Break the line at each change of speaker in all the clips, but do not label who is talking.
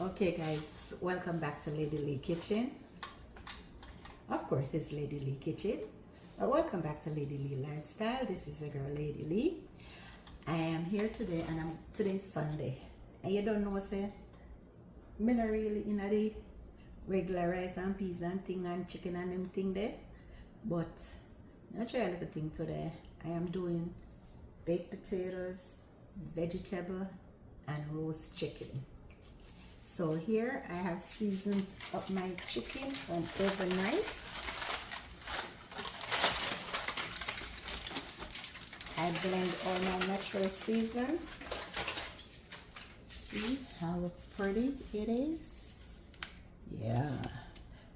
Okay guys, welcome back to Lady Lee Kitchen. Of course it's Lady Lee Kitchen, but welcome back to Lady Lee Lifestyle. This is your girl Lady Lee. I am here today and today's Sunday. And you don't know say me not really in the regular rice and peas and thing and chicken and them thing there. But I'll try a little thing today. I am doing baked potatoes, vegetable and roast chicken. So here I have seasoned up my chicken from overnight. I blend all my natural season. See how pretty it is? Yeah.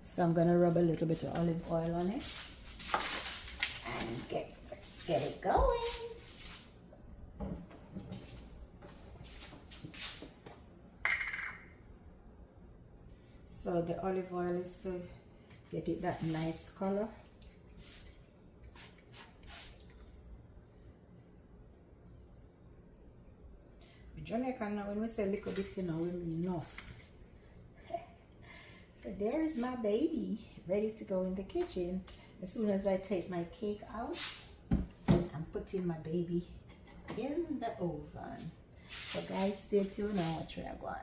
So I'm gonna rub a little bit of olive oil on it and get it going. So the olive oil is to get it that nice color. Jamaican, when we say a little bit, you know, we mean enough. So there is my baby ready to go in the kitchen. As soon as I take my cake out, I'm putting my baby in the oven. So guys, stay tuned and watch where I go on.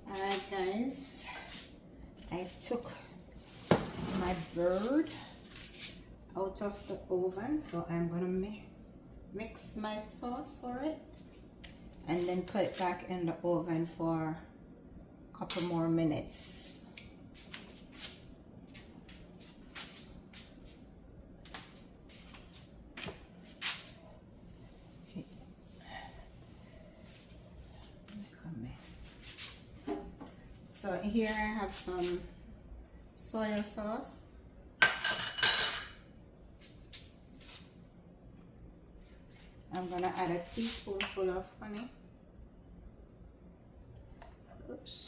Alright guys, I took my bird out of the oven, so I'm gonna mix my sauce for it and then put it back in the oven for a couple more minutes. Okay. So here I have some soy sauce. I'm gonna add a teaspoonful of honey. Oops.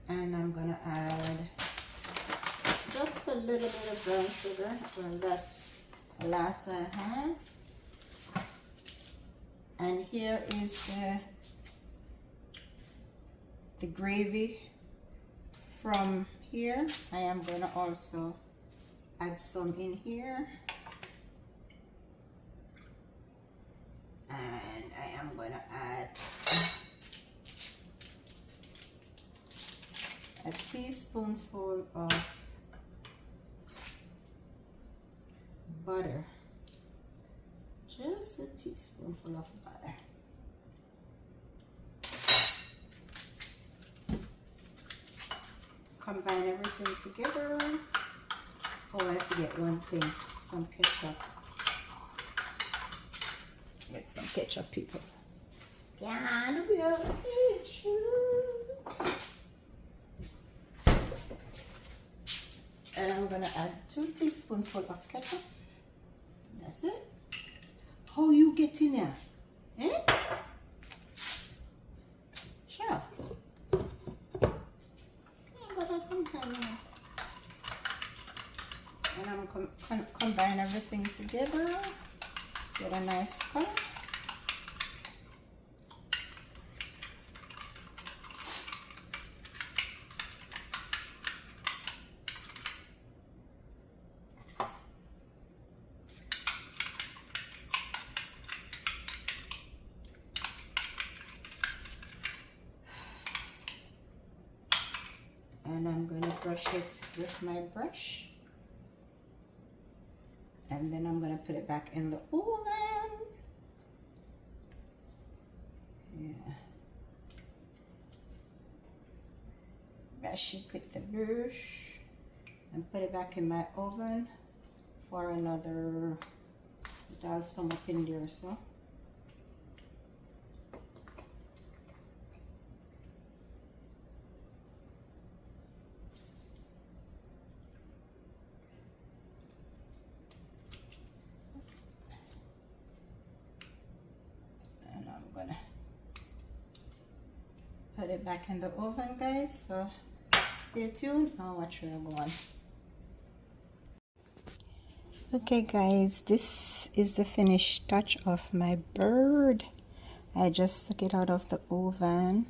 And I'm gonna add just a little bit of brown sugar. Well, that's the last I have. And here is the gravy from here. I am gonna also add some in here. And I am going to add a teaspoonful of butter. Just a teaspoonful of butter. Combine everything together. Oh, I forget one thing, some ketchup. Get some ketchup, people. Gotta be a ketchup. And I'm gonna add 2 teaspoonfuls of ketchup. That's it. How you get in there? Eh? Sure. But sometime, and I'm gonna combine everything together. Get a nice color. And I'm going to brush it with my brush. And then I'm going to put it back in the oven. Yeah. Brush it with the brush and put it back in my oven for another, I'll sum up in there so. Put it back in the oven, guys, so stay tuned and watch where I go on. Okay guys, this is the finished touch of my bird. I just took it out of the oven,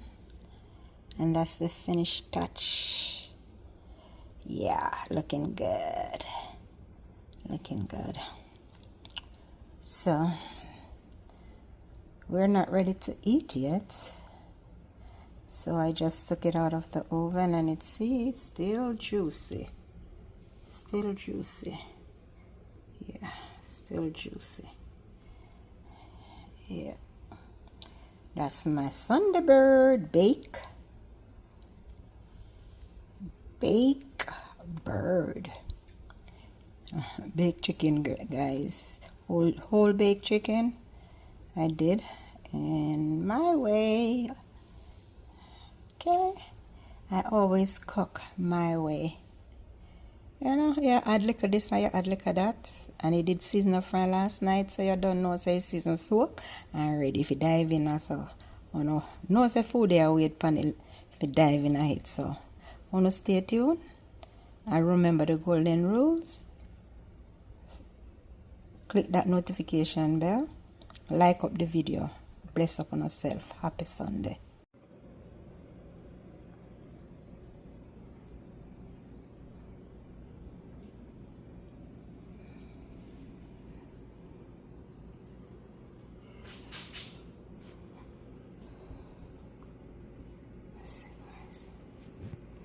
and that's the finished touch. Yeah, looking good. Looking good. So, we're not ready to eat yet. So I just took it out of the oven, and it's still juicy. Still juicy. Yeah, still juicy. Yeah. That's my Thunderbird bake bird. Baked chicken, guys. Whole baked chicken. I did in my way. Okay. I always cook my way. You know, you add liquor this and you add liquor that. And you did season of fry last night, so you don't know, say season soak. And ready if you dive in also. You know say food there wait pan if you dive in it. So wanna stay tuned. And remember the golden rules. Click that notification bell. Like up the video. Bless up on yourself. Happy Sunday.